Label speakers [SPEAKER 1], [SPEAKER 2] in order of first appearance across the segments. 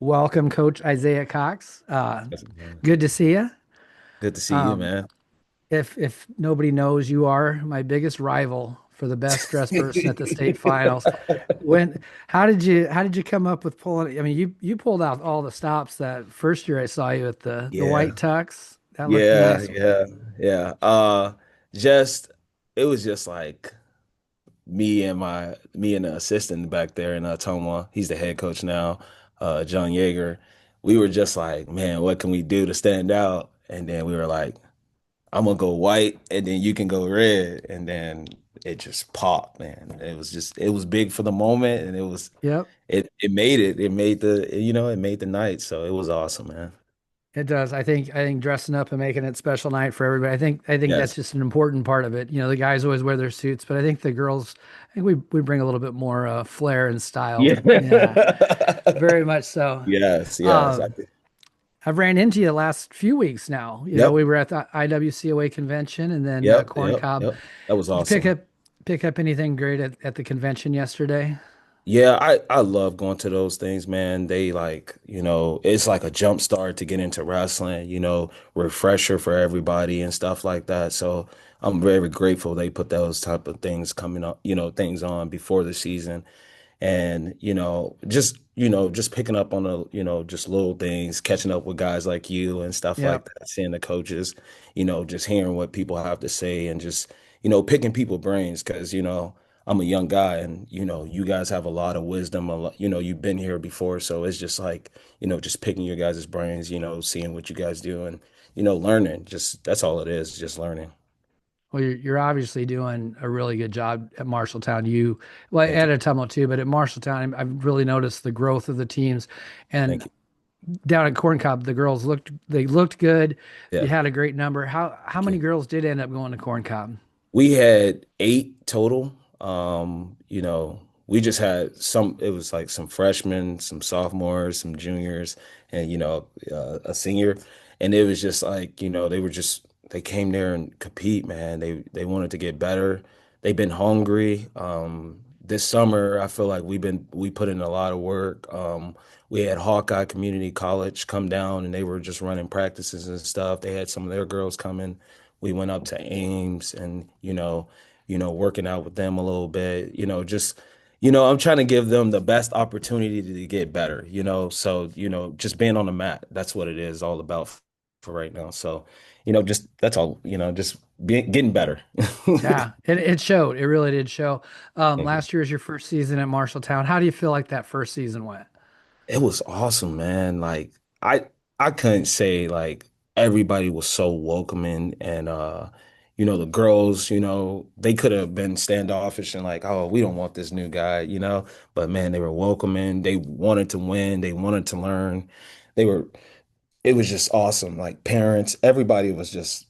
[SPEAKER 1] Welcome, Coach Isaiah Cox.
[SPEAKER 2] Yes, man.
[SPEAKER 1] Good to see you.
[SPEAKER 2] Good to see you,
[SPEAKER 1] Um,
[SPEAKER 2] man.
[SPEAKER 1] if nobody knows, you are my biggest rival for the best dressed person at the state finals. When how did you come up with pulling? I mean, you pulled out all the stops that first year I saw you at the
[SPEAKER 2] Yeah,
[SPEAKER 1] white tux. That looked
[SPEAKER 2] yeah,
[SPEAKER 1] nice.
[SPEAKER 2] yeah, yeah. Just it was just like me and the assistant back there in Toma. He's the head coach now, John Yeager. We were just like, man, what can we do to stand out? And then we were like, I'm gonna go white, and then you can go red, and then it just popped, man. It was big for the moment, and
[SPEAKER 1] Yep.
[SPEAKER 2] it made it made it made the night, so it was awesome, man.
[SPEAKER 1] It does. I think dressing up and making it special night for everybody. I think that's
[SPEAKER 2] Yes.
[SPEAKER 1] just an important part of it. You know, the guys always wear their suits, but I think the girls, I think we bring a little bit more flair and style.
[SPEAKER 2] Yeah.
[SPEAKER 1] Yeah, very much so.
[SPEAKER 2] Yes, yes.
[SPEAKER 1] Um, I've ran into you the last few weeks now. You know,
[SPEAKER 2] Yep.
[SPEAKER 1] we were at the IWCOA convention and then
[SPEAKER 2] Yep.
[SPEAKER 1] Corn
[SPEAKER 2] Yep.
[SPEAKER 1] Cob.
[SPEAKER 2] Yep. That was
[SPEAKER 1] Did you
[SPEAKER 2] awesome.
[SPEAKER 1] pick up anything great at the convention yesterday?
[SPEAKER 2] Yeah, I love going to those things, man. They like, it's like a jump start to get into wrestling, refresher for everybody and stuff like that. So I'm very grateful they put those type of things coming up, things on before the season. And just picking up on the just little things, catching up with guys like you and stuff
[SPEAKER 1] Yeah.
[SPEAKER 2] like that, seeing the coaches, just hearing what people have to say and just picking people brains because I'm a young guy and you guys have a lot of wisdom, a lot, you've been here before, so it's just like just picking your guys' brains, seeing what you guys do and learning, just that's all it is, just learning.
[SPEAKER 1] Well, you're obviously doing a really good job at Marshalltown. Well,
[SPEAKER 2] Thank
[SPEAKER 1] at
[SPEAKER 2] you.
[SPEAKER 1] Atumlo too, but at Marshalltown, I've really noticed the growth of the teams. And
[SPEAKER 2] Thank you.
[SPEAKER 1] down at Corn Cob, the girls looked good. You
[SPEAKER 2] Yeah.
[SPEAKER 1] had a great number. How
[SPEAKER 2] Thank
[SPEAKER 1] many
[SPEAKER 2] you.
[SPEAKER 1] girls did end up going to Corn Cob?
[SPEAKER 2] We had eight total. We just had it was like some freshmen, some sophomores, some juniors, and a senior. And it was just like, they came there and compete, man. They wanted to get better. They've been hungry. This summer, I feel like we put in a lot of work. We had Hawkeye Community College come down and they were just running practices and stuff. They had some of their girls coming. We went up to Ames and, working out with them a little bit, just, I'm trying to give them the best opportunity to get better, so, just being on the mat, that's what it is all about for right now. So, just that's all, just getting better.
[SPEAKER 1] Yeah, it showed. It really did show.
[SPEAKER 2] Thank you.
[SPEAKER 1] Last year was your first season at Marshalltown. How do you feel like that first season went?
[SPEAKER 2] It was awesome, man. Like I couldn't say like everybody was so welcoming and the girls, they could have been standoffish and like, oh, we don't want this new guy, but man, they were welcoming. They wanted to win, they wanted to learn. They were it was just awesome. Like parents, everybody was just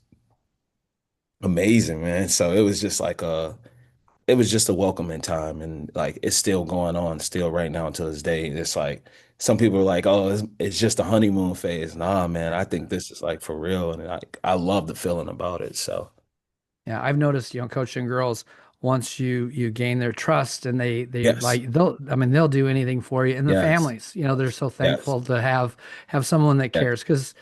[SPEAKER 2] amazing, man. So it was just a welcoming time and like it's still going on still right now until this day. It's like some people are like, oh, it's just a honeymoon phase. Nah, man, I think this is like for real. And I love the feeling about it. So
[SPEAKER 1] Yeah, I've noticed, coaching girls, once you gain their trust and they
[SPEAKER 2] yes,
[SPEAKER 1] like they'll do anything for you. And the
[SPEAKER 2] yes,
[SPEAKER 1] families, they're so
[SPEAKER 2] yes,
[SPEAKER 1] thankful to have someone that
[SPEAKER 2] yes,
[SPEAKER 1] cares because,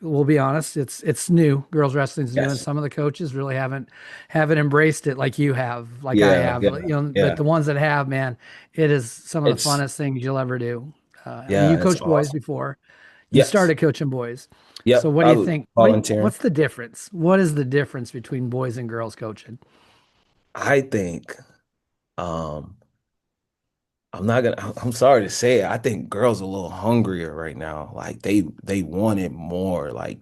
[SPEAKER 1] we'll be honest, it's new. Girls wrestling's new, and
[SPEAKER 2] yes.
[SPEAKER 1] some of the coaches really haven't embraced it like you have, like I
[SPEAKER 2] Yeah,
[SPEAKER 1] have.
[SPEAKER 2] yeah,
[SPEAKER 1] But
[SPEAKER 2] yeah.
[SPEAKER 1] the ones that have, man, it is some of the
[SPEAKER 2] It's
[SPEAKER 1] funnest things you'll ever do. I mean, you
[SPEAKER 2] yeah, it's
[SPEAKER 1] coached boys
[SPEAKER 2] awesome.
[SPEAKER 1] before. You
[SPEAKER 2] Yes.
[SPEAKER 1] started coaching boys. So
[SPEAKER 2] Yep.
[SPEAKER 1] what do you
[SPEAKER 2] I
[SPEAKER 1] think?
[SPEAKER 2] volunteering.
[SPEAKER 1] What's the difference? What is the difference between boys and girls coaching?
[SPEAKER 2] I think um I'm sorry to say it. I think girls are a little hungrier right now. Like they want it more. Like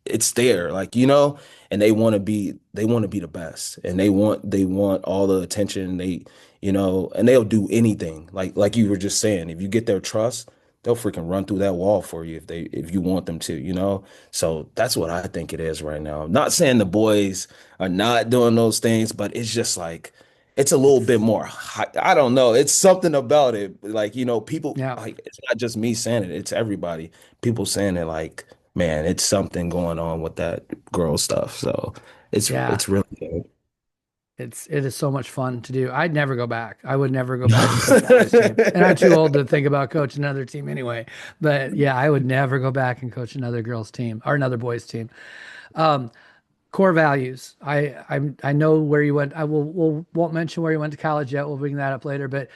[SPEAKER 2] it's there. Like, and they want to be the best. And they want all the attention. And they'll do anything. Like you were just saying, if you get their trust, they'll freaking run through that wall for you if you want them to. So that's what I think it is right now. I'm not saying the boys are not doing those things, but it's just like it's a little bit
[SPEAKER 1] It's
[SPEAKER 2] more I don't know. It's something about it. Like, people
[SPEAKER 1] yeah,
[SPEAKER 2] like it's not just me saying it, it's everybody. People saying it like, man, it's something going on with that girl stuff. So it's
[SPEAKER 1] yeah.
[SPEAKER 2] it's really good.
[SPEAKER 1] it is so much fun to do. I'd never go back. I would never go back and coach a boys team. And I'm too old to think about coaching another team anyway. But yeah, I would never go back and coach another girls team or another boys team. Um, core values. I know where you went. Won't mention where you went to college yet. We'll bring that up later. But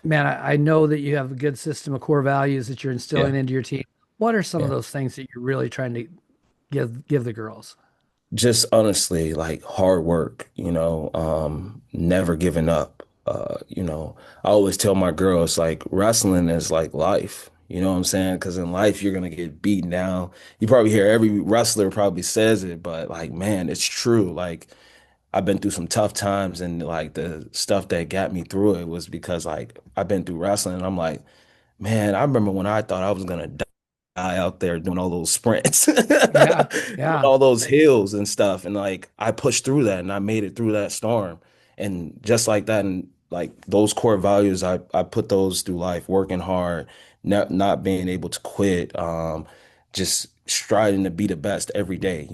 [SPEAKER 1] man, I know that you have a good system of core values that you're instilling
[SPEAKER 2] Yeah.
[SPEAKER 1] into your team. What are some of
[SPEAKER 2] Yeah.
[SPEAKER 1] those things that you're really trying to give the girls?
[SPEAKER 2] Just honestly, like hard work, never giving up. I always tell my girls like wrestling is like life. You know what I'm saying? Because in life you're gonna get beaten down. You probably hear every wrestler probably says it, but like, man, it's true. Like I've been through some tough times, and like the stuff that got me through it was because like I've been through wrestling, and I'm like, man, I remember when I thought I was gonna die out there doing all those sprints,
[SPEAKER 1] Yeah,
[SPEAKER 2] doing
[SPEAKER 1] yeah,
[SPEAKER 2] all those hills and stuff. And like I pushed through that and I made it through that storm. And just like that, and like those core values, I put those through life, working hard, not being able to quit, just striving to be the best every day.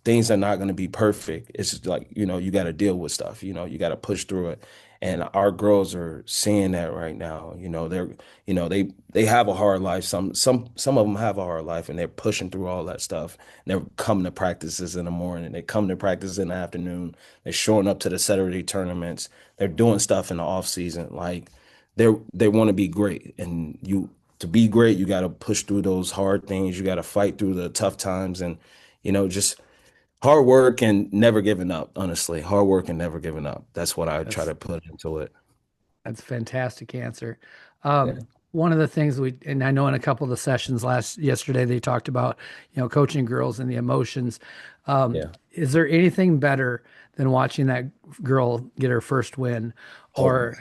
[SPEAKER 2] Things are not going to be perfect. It's just like, you got to deal with stuff, you got to push through it. And our girls are seeing that right now. They have a hard life. Some of them have a hard life, and they're pushing through all that stuff. They're coming to practices in the morning. They come to practice in the afternoon. They're showing up to the Saturday tournaments. They're doing stuff in the off season. Like they want to be great, and to be great, you got to push through those hard things. You got to fight through the tough times, and just hard work and never giving up. Honestly, hard work and never giving up. That's what I try
[SPEAKER 1] that's
[SPEAKER 2] to put into it.
[SPEAKER 1] that's a fantastic answer.
[SPEAKER 2] Yeah,
[SPEAKER 1] One of the things and I know in a couple of the sessions yesterday, they talked about, coaching girls and the emotions.
[SPEAKER 2] yeah.
[SPEAKER 1] Is there anything better than watching that girl get her first win?
[SPEAKER 2] Oh man.
[SPEAKER 1] Or,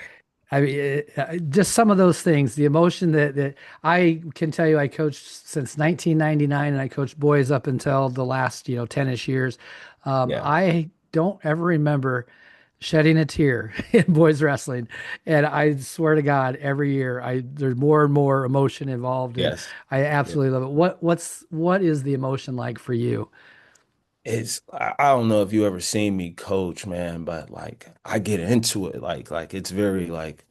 [SPEAKER 1] I mean, just some of those things, the emotion that I can tell you, I coached since 1999 and I coached boys up until the last, 10-ish years.
[SPEAKER 2] Yeah,
[SPEAKER 1] I don't ever remember shedding a tear in boys wrestling. And I swear to God, every year there's more and more emotion involved, and
[SPEAKER 2] yes.
[SPEAKER 1] I
[SPEAKER 2] Yeah.
[SPEAKER 1] absolutely love it. What is the emotion like for you?
[SPEAKER 2] I don't know if you ever seen me coach, man, but like I get into it. Like it's very like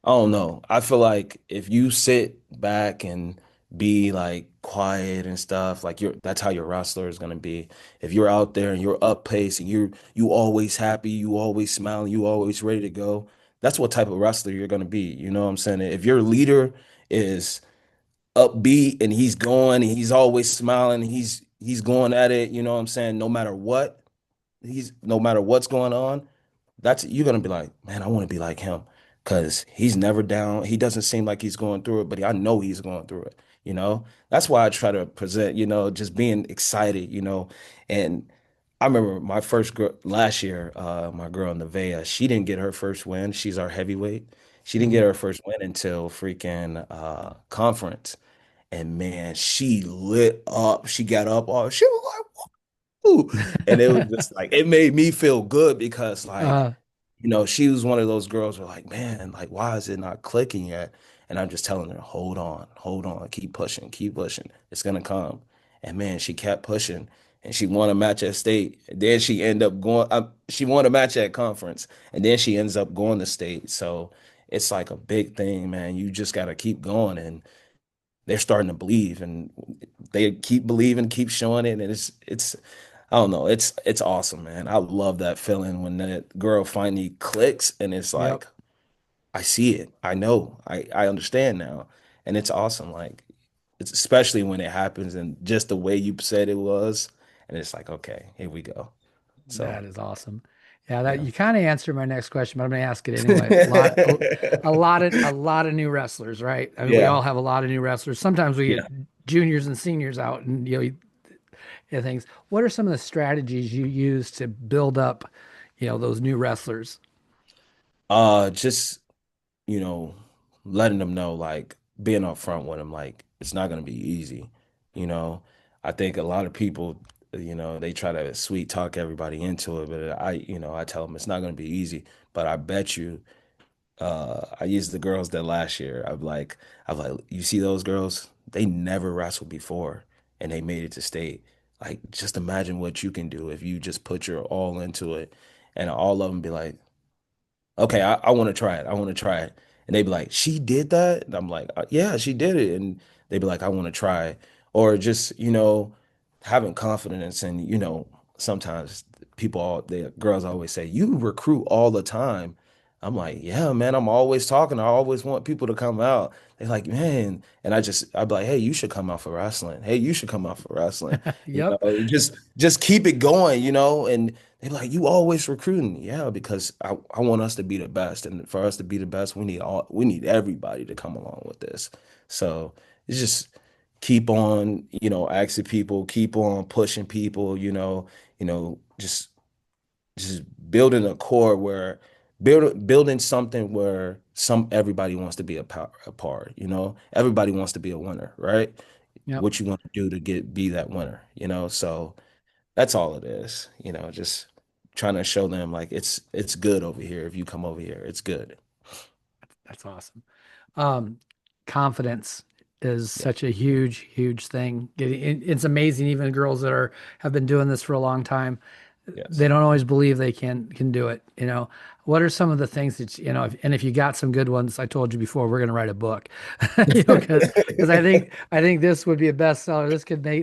[SPEAKER 2] I don't know. I feel like if you sit back and be like quiet and stuff, like that's how your wrestler is gonna be. If you're out there and you're up pace and you always happy, you always smiling, you always ready to go, that's what type of wrestler you're gonna be. You know what I'm saying? If your leader is upbeat and he's going and he's always smiling, he's going at it, you know what I'm saying? No matter what, no matter what's going on, that's you're gonna be like, man, I want to be like him because he's never down. He doesn't seem like he's going through it, but I know he's going through it. That's why I try to present, just being excited, And I remember my first girl last year, my girl Nevaeh, she didn't get her first win. She's our heavyweight. She didn't get
[SPEAKER 1] Mhm.
[SPEAKER 2] her first win until freaking conference. And man, she lit up. She got up. She was like, woo. And it was just like it made me feel good because like,
[SPEAKER 1] uh,
[SPEAKER 2] she was one of those girls who are like, man, like why is it not clicking yet? And I'm just telling her, hold on, keep pushing, keep pushing. It's gonna come. And man, she kept pushing and she won a match at state. And then she ended up going she won a match at conference and then she ends up going to state. So it's like a big thing, man. You just gotta keep going and they're starting to believe and they keep believing, keep showing it, and it's I don't know, it's awesome, man. I love that feeling when that girl finally clicks and it's
[SPEAKER 1] yep.
[SPEAKER 2] like I see it, I know, I understand now, and it's awesome. Like it's especially when it happens and just the way you said it was, and it's like okay, here we go. So
[SPEAKER 1] That is awesome. Yeah, that
[SPEAKER 2] yeah,
[SPEAKER 1] you kind of answered my next question, but I'm going to ask it anyway. A lot of new wrestlers, right? I mean, we
[SPEAKER 2] yeah,
[SPEAKER 1] all have a lot of new wrestlers. Sometimes we get
[SPEAKER 2] yeah.
[SPEAKER 1] juniors and seniors out, and things. What are some of the strategies you use to build up, those new wrestlers?
[SPEAKER 2] Just you know, letting them know, like being upfront with them, like it's not going to be easy. You know, I think a lot of people, they try to sweet talk everybody into it, but I tell them it's not going to be easy. But I bet you, I used the girls that last year. I'm like, you see those girls? They never wrestled before, and they made it to state. Like, just imagine what you can do if you just put your all into it and all of them be like, okay, I want to try it. I want to try it. And they'd be like, she did that? And I'm like, yeah, she did it. And they'd be like, I want to try it. Or just, having confidence. And, sometimes the girls always say, you recruit all the time. I'm like, yeah, man, I'm always talking. I always want people to come out. They're like, man. And I'd be like, hey, you should come out for wrestling. Hey, you should come out for wrestling.
[SPEAKER 1] Yep.
[SPEAKER 2] Just keep it going, and they're like, you always recruiting. Yeah, because I want us to be the best. And for us to be the best, we need everybody to come along with this. So it's just keep on, asking people, keep on pushing people, just building a core where building something where everybody wants to be a part, everybody wants to be a winner, right?
[SPEAKER 1] Yep.
[SPEAKER 2] What you want to do to be that winner, so that's all it is, just trying to show them like it's good over here. If you come over here, it's good.
[SPEAKER 1] That's awesome. Um, Confidence is
[SPEAKER 2] Yeah.
[SPEAKER 1] such a huge, huge thing. It's amazing. Even girls that have been doing this for a long time, they
[SPEAKER 2] Yes.
[SPEAKER 1] don't always believe they can do it. What are some of the things that and if you got some good ones, I told you before, we're going to write a book. Because I think this would be a bestseller.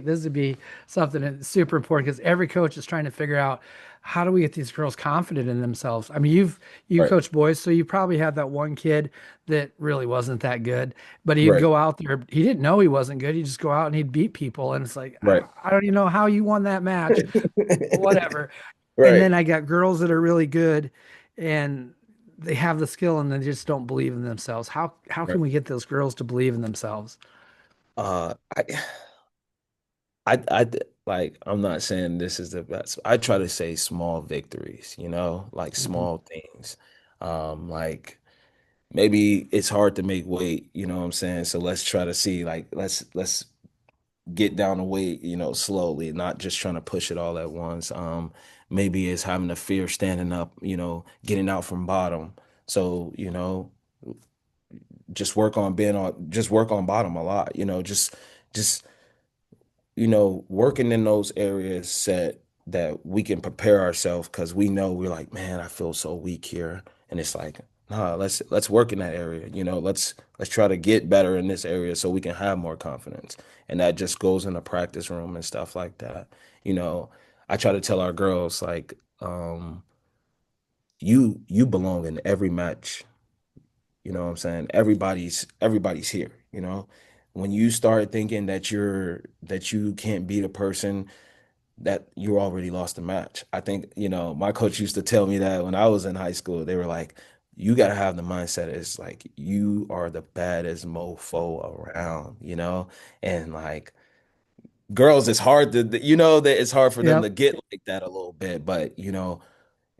[SPEAKER 1] This would be something that's super important because every coach is trying to figure out how do we get these girls confident in themselves. I mean, you
[SPEAKER 2] Right.
[SPEAKER 1] coach boys, so you probably had that one kid that really wasn't that good, but he'd
[SPEAKER 2] Right.
[SPEAKER 1] go out there. He didn't know he wasn't good. He'd just go out and he'd beat people, and it's like
[SPEAKER 2] Right.
[SPEAKER 1] I don't even know how you won that match, but whatever. And
[SPEAKER 2] Right.
[SPEAKER 1] then I got girls that are really good and they have the skill and they just don't believe in themselves. How
[SPEAKER 2] Right.
[SPEAKER 1] can we get those girls to believe in themselves?
[SPEAKER 2] Uh, I, like, I'm not saying this is the best. I try to say small victories, like
[SPEAKER 1] Mhm.
[SPEAKER 2] small things. Like maybe it's hard to make weight, you know what I'm saying? So let's try to see, like, let's get down the weight, slowly, not just trying to push it all at once. Maybe it's having the fear standing up, getting out from bottom. So, just work on bottom a lot, just working in those areas that we can prepare ourselves because we know we're like, man, I feel so weak here. And it's like, nah, let's work in that area. Let's try to get better in this area so we can have more confidence. And that just goes in the practice room and stuff like that. You know, I try to tell our girls like, you belong in every match. You know what I'm saying? Everybody's here, When you start thinking that you can't beat a person, that you already lost the match. I think, my coach used to tell me that when I was in high school. They were like, you got to have the mindset it's like you are the baddest mofo around, And like girls, it's hard that it's hard for them to
[SPEAKER 1] Yep.
[SPEAKER 2] get like that a little bit, but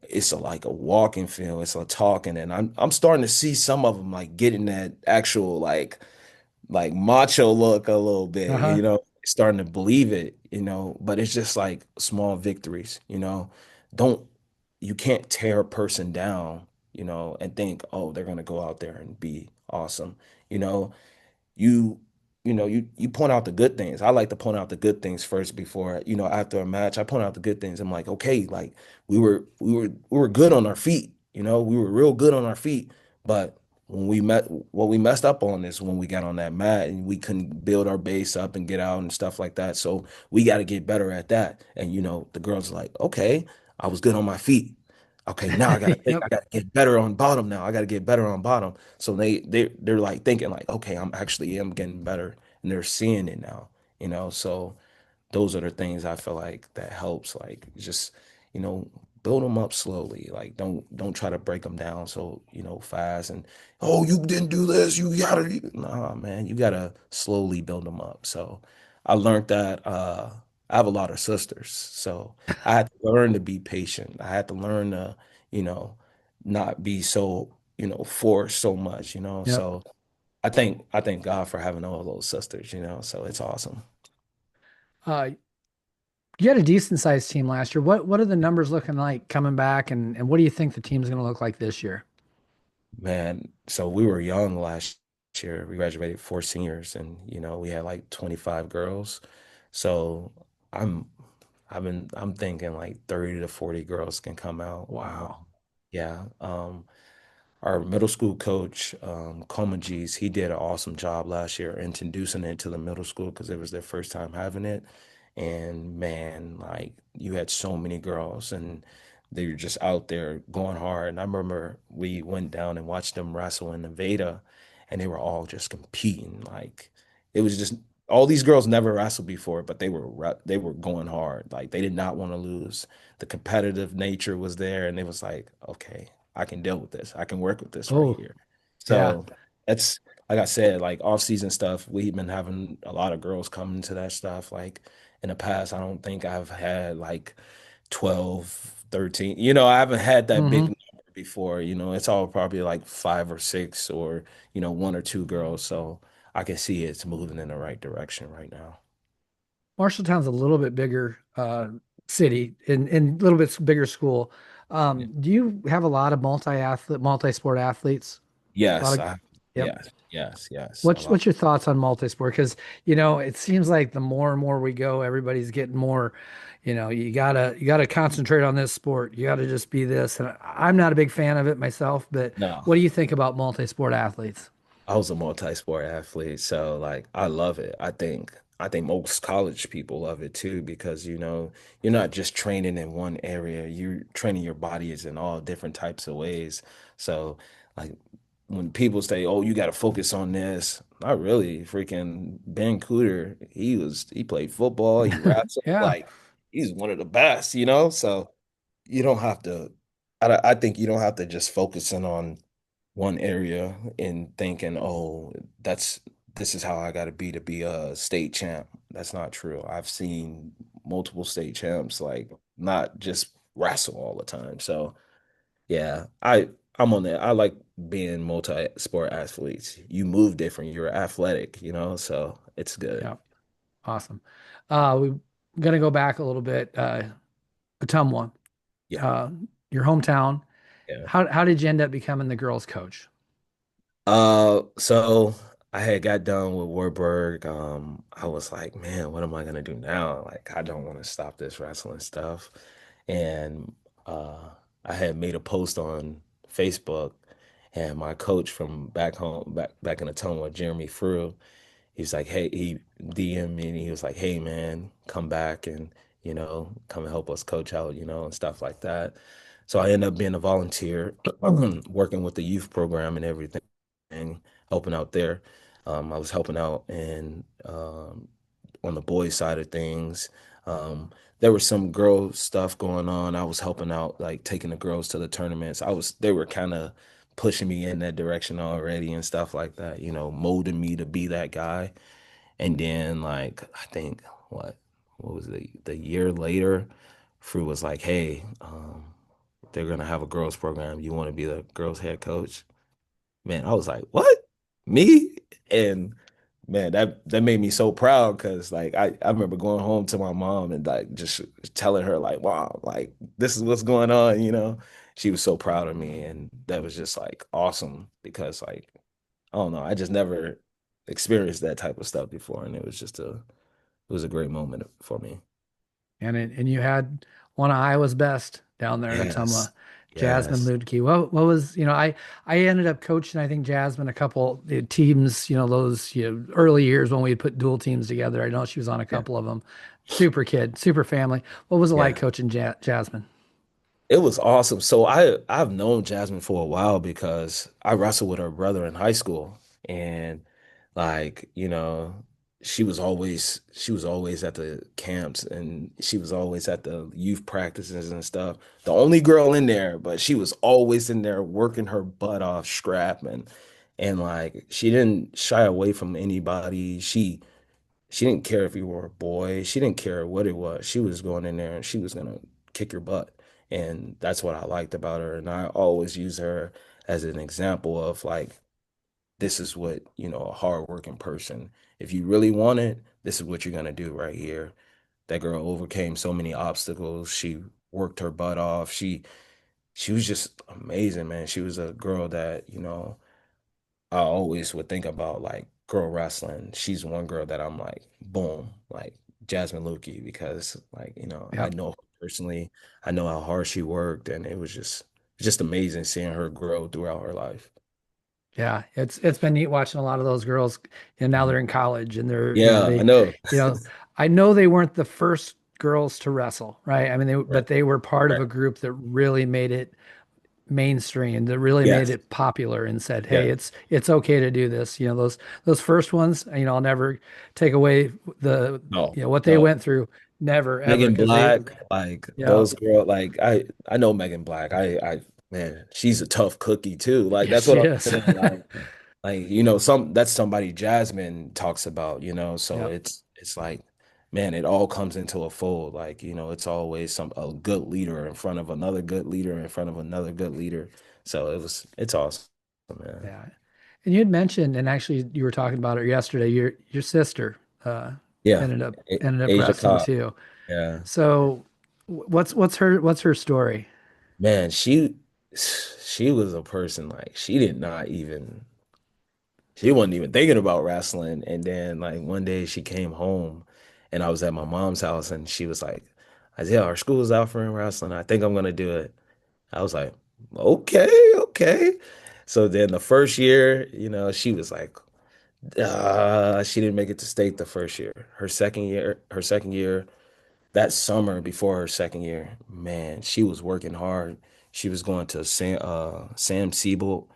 [SPEAKER 2] it's like a walking field. It's a talking, and I'm starting to see some of them like getting that actual like macho look a little bit,
[SPEAKER 1] Uh-huh.
[SPEAKER 2] starting to believe it, but it's just like small victories, Don't you can't tear a person down, and think, oh, they're gonna go out there and be awesome. You know, you you point out the good things. I like to point out the good things first before, after a match, I point out the good things. I'm like, okay, like we were good on our feet, we were real good on our feet, but what we messed up on is when we got on that mat and we couldn't build our base up and get out and stuff like that. So we got to get better at that. And the girls are like, okay, I was good on my feet. Okay, now I gotta think.
[SPEAKER 1] Yep.
[SPEAKER 2] I gotta get better on bottom now. I gotta get better on bottom. So they're like thinking like, okay, I'm getting better, and they're seeing it now. So those are the things I feel like that helps. Like just you know build them up slowly. Like don't try to break them down so fast. And oh, you didn't do this. You gotta nah, man. You gotta slowly build them up. So I learned that. I have a lot of sisters, so I had to learn to be patient. I had to learn to you know not be so forced so much.
[SPEAKER 1] Yep.
[SPEAKER 2] So I thank God for having all those sisters. So it's awesome.
[SPEAKER 1] Uh, you had a decent sized team last year. What are the numbers looking like coming back and what do you think the team's going to look like this year?
[SPEAKER 2] Man, so we were young last year. We graduated four seniors and we had like 25 girls. So I'm I'm thinking like 30 to 40 girls can come out.
[SPEAKER 1] Wow.
[SPEAKER 2] Yeah. Our middle school coach, Comagese, he did an awesome job last year introducing it to the middle school because it was their first time having it. And man, like you had so many girls and they were just out there going hard. And I remember we went down and watched them wrestle in the Veda and they were all just competing. Like it was just all these girls never wrestled before, but they were going hard. Like they did not want to lose. The competitive nature was there and it was like, okay, I can deal with this. I can work with this right
[SPEAKER 1] Oh,
[SPEAKER 2] here.
[SPEAKER 1] yeah.
[SPEAKER 2] So that's like I said, like off season stuff, we've been having a lot of girls coming to that stuff. Like in the past, I don't think I've had like 12, 13. I haven't had that big
[SPEAKER 1] Hmm.
[SPEAKER 2] number before. It's all probably like five or six or, one or two girls. So I can see it's moving in the right direction right now.
[SPEAKER 1] Marshalltown's a little bit bigger city and a little bit bigger school.
[SPEAKER 2] Yeah.
[SPEAKER 1] Do you have a lot of multi-sport athletes? A lot
[SPEAKER 2] Yes,
[SPEAKER 1] of, yep.
[SPEAKER 2] yes, a
[SPEAKER 1] What's
[SPEAKER 2] lot.
[SPEAKER 1] your thoughts on multi-sport? Because it seems like the more and more we go, everybody's getting more, you gotta concentrate on this sport. You gotta just be this. And I'm not a big fan of it myself, but
[SPEAKER 2] No.
[SPEAKER 1] what do you think about multi-sport athletes?
[SPEAKER 2] I was a multi-sport athlete, so like I love it. I think most college people love it too because you're not just training in one area. You're training your bodies in all different types of ways. So like when people say, "Oh, you got to focus on this," not really. Freaking Ben Cooter, he played football, he wrestled,
[SPEAKER 1] Yeah.
[SPEAKER 2] like he's one of the best. So you don't have to. I think you don't have to just focus in on one area and thinking, oh, this is how I got to be a state champ. That's not true. I've seen multiple state champs like not just wrestle all the time. So yeah, I'm on that. I like being multi-sport athletes. You move different. You're athletic, so it's good.
[SPEAKER 1] Yeah. Awesome. We're gonna go back a little bit. Atumwa,
[SPEAKER 2] Yeah.
[SPEAKER 1] uh, your hometown.
[SPEAKER 2] Yeah.
[SPEAKER 1] How did you end up becoming the girls' coach?
[SPEAKER 2] So I had got done with Warburg. I was like, man, what am I gonna do now? Like, I don't want to stop this wrestling stuff. And I had made a post on Facebook, and my coach from back home, back in the town, Jeremy Frew, he's like, hey, he DM'd me and he was like, hey man, come back and come and help us coach out, and stuff like that. So I ended up being a volunteer, working with the youth program and everything, helping out there. I was helping out and on the boys' side of things. There was some girl stuff going on. I was helping out, like taking the girls to the tournaments. They were kind of pushing me in that direction already and stuff like that, molding me to be that guy. And then like I think what was the year later, Fru was like, hey, they're gonna have a girls program. You want to be the girls head coach? Man, I was like, what? Me? And man, that made me so proud because like I remember going home to my mom and like just telling her like, wow, like this is what's going on. She was so proud of me and that was just like awesome because like I don't know, I just never experienced that type of stuff before and it was a great moment for me.
[SPEAKER 1] And you had one of Iowa's best down there in
[SPEAKER 2] Yes.
[SPEAKER 1] Ottumwa, Jasmine
[SPEAKER 2] Yes.
[SPEAKER 1] Ludke. What was, I ended up coaching, I think, Jasmine a couple teams, those early years when we put dual teams together. I know she was on a
[SPEAKER 2] Yeah.
[SPEAKER 1] couple of them. Super kid, super family. What was it like
[SPEAKER 2] Yeah.
[SPEAKER 1] coaching Jasmine?
[SPEAKER 2] It was awesome. So I've known Jasmine for a while because I wrestled with her brother in high school and like, she was always at the camps and she was always at the youth practices and stuff. The only girl in there, but she was always in there working her butt off scrapping. And like she didn't shy away from anybody. She didn't care if you were a boy. She didn't care what it was. She was going in there and she was gonna kick your butt. And that's what I liked about her. And I always use her as an example of like, this is what, a hardworking person, if you really want it, this is what you're gonna do right here. That girl overcame so many obstacles. She worked her butt off. She was just amazing, man. She was a girl that, I always would think about like girl wrestling. She's one girl that I'm like, boom, like Jasmine Lukey because like, I
[SPEAKER 1] Yep.
[SPEAKER 2] know her personally, I know how hard she worked, and it was just amazing seeing her grow throughout her life.
[SPEAKER 1] Yeah, it's been neat watching a lot of those girls, and now
[SPEAKER 2] Mhm.
[SPEAKER 1] they're in college, and they're,
[SPEAKER 2] Yeah, I know.
[SPEAKER 1] you know, I know they weren't the first girls to wrestle, right? I mean,
[SPEAKER 2] Right,
[SPEAKER 1] but they were part of
[SPEAKER 2] right.
[SPEAKER 1] a group that really made it mainstream, that really made
[SPEAKER 2] Yes,
[SPEAKER 1] it popular, and said, "Hey,
[SPEAKER 2] yeah.
[SPEAKER 1] it's okay to do this." Those first ones, I'll never take away
[SPEAKER 2] No,
[SPEAKER 1] what they
[SPEAKER 2] no.
[SPEAKER 1] went through, never ever,
[SPEAKER 2] Megan
[SPEAKER 1] because they,
[SPEAKER 2] Black, like
[SPEAKER 1] yeah,
[SPEAKER 2] those girl, like I know Megan Black. Man, she's a tough cookie too. Like
[SPEAKER 1] yes,
[SPEAKER 2] that's
[SPEAKER 1] she
[SPEAKER 2] what I'm
[SPEAKER 1] is.
[SPEAKER 2] saying. Like that's somebody Jasmine talks about, so
[SPEAKER 1] Yep.
[SPEAKER 2] it's like, man, it all comes into a fold. Like, it's always a good leader in front of another good leader in front of another good leader. So it's awesome, man.
[SPEAKER 1] Yeah. And you had mentioned, and actually you were talking about it yesterday, your sister uh
[SPEAKER 2] Yeah.
[SPEAKER 1] ended up
[SPEAKER 2] Asia
[SPEAKER 1] wrestling
[SPEAKER 2] Cobb.
[SPEAKER 1] too.
[SPEAKER 2] Yeah.
[SPEAKER 1] So what's her story?
[SPEAKER 2] Man, she was a person like she wasn't even thinking about wrestling. And then like one day she came home and I was at my mom's house and she was like, Isaiah, our school's offering wrestling. I think I'm gonna do it. I was like, okay, okay. So then the first year, she was like, she didn't make it to state the first year. Her second year, that summer before her second year, man, she was working hard. She was going to Sam Siebold.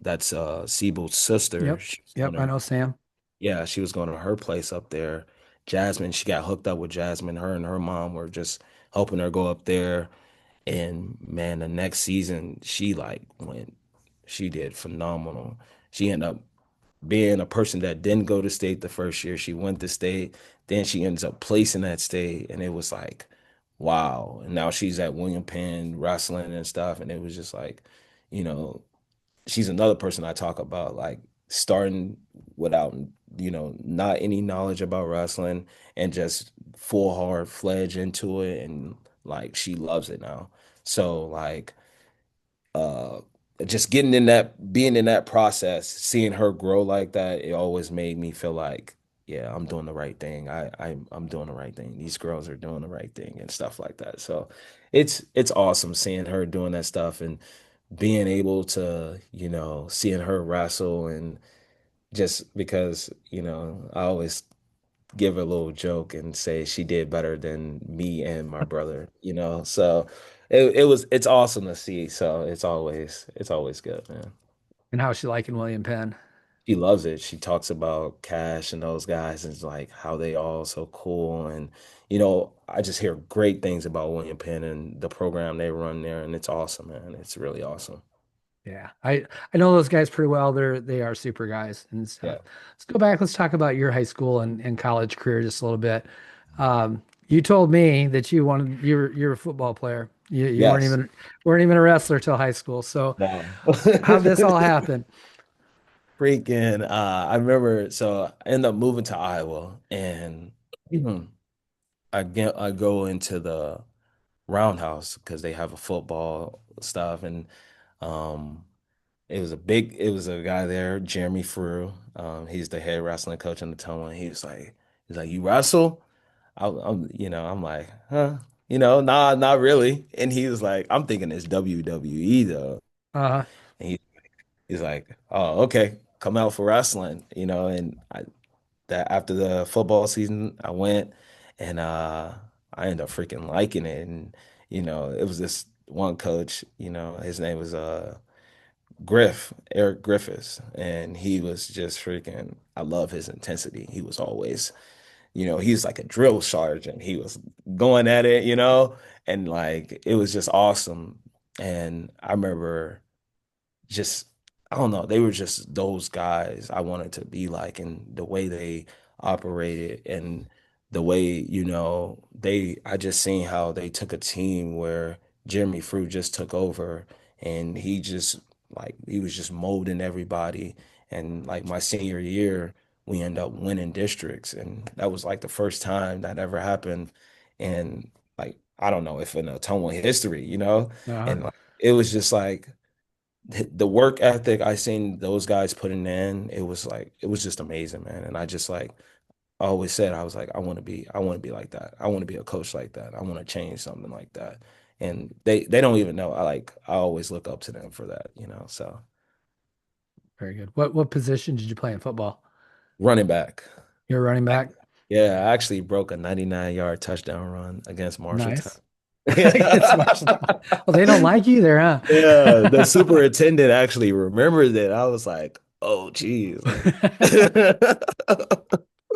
[SPEAKER 2] That's Siebold's sister.
[SPEAKER 1] Yep.
[SPEAKER 2] She was going
[SPEAKER 1] Yep, I
[SPEAKER 2] to,
[SPEAKER 1] know Sam.
[SPEAKER 2] yeah, she was going to her place up there. Jasmine, she got hooked up with Jasmine. Her and her mom were just helping her go up there. And man, the next season, she did phenomenal. She ended up being a person that didn't go to state the first year. She went to state, then she ends up placing that state, and it was like, wow. And now she's at William Penn wrestling and stuff, and it was just like, you know, she's another person I talk about, like starting without, not any knowledge about wrestling and just full hard fledged into it, and like she loves it now. So like uh just getting in that being in that process, seeing her grow like that, it always made me feel like, yeah, I'm doing the right thing. I'm doing the right thing. These girls are doing the right thing and stuff like that. So it's awesome seeing her doing that stuff and being able to, seeing her wrestle, and just because, I always give her a little joke and say she did better than me and my brother, So it's awesome to see. So it's always good, man.
[SPEAKER 1] And how's she liking William Penn?
[SPEAKER 2] She loves it. She talks about Cash and those guys and like how they all so cool. And I just hear great things about William Penn and the program they run there, and it's awesome, man. It's really awesome.
[SPEAKER 1] Yeah, I know those guys pretty well. They are super guys and stuff.
[SPEAKER 2] Yeah.
[SPEAKER 1] Let's go back. Let's talk about your high school and college career just a little bit. You told me that you're a football player. You weren't
[SPEAKER 2] Yes.
[SPEAKER 1] even a wrestler till high school. So
[SPEAKER 2] No.
[SPEAKER 1] how'd this all happen?
[SPEAKER 2] Freaking, I remember, so I ended up moving to Iowa, and I go into the roundhouse because they have a football stuff, and um it was a guy there, Jeremy Frew. He's the head wrestling coach in the town. He's like, you wrestle? I'm like, huh? Nah, not really. And he was like, I'm thinking it's WWE though.
[SPEAKER 1] Uh,
[SPEAKER 2] And he's like, oh, okay, come out for wrestling, and that after the football season, I went, and I ended up freaking liking it. And it was this one coach, his name was Eric Griffiths, and he was just freaking. I love his intensity. He was always, he's like a drill sergeant. He was going at it, and like it was just awesome. And I remember just I don't know, they were just those guys I wanted to be like, and the way they operated, and the way, I just seen how they took a team where Jeremy Fruit just took over, and he was just molding everybody. And like my senior year, we end up winning districts, and that was like the first time that ever happened. And like I don't know if in a Tonwan history,
[SPEAKER 1] uh,
[SPEAKER 2] and like it was just like the work ethic I seen those guys putting in, it was just amazing, man. And I just like always said, I was like, I want to be like that. I want to be a coach like that. I want to change something like that. And they don't even know. I always look up to them for that, you know. So
[SPEAKER 1] Very good. What position did you play in football?
[SPEAKER 2] running back.
[SPEAKER 1] You're a running back.
[SPEAKER 2] Yeah, I actually broke a 99-yard touchdown run against Marshalltown.
[SPEAKER 1] Nice. It's Marshalltown. Well, they don't like you there, huh?
[SPEAKER 2] Yeah, the superintendent actually remembered that. I was like, oh, geez, like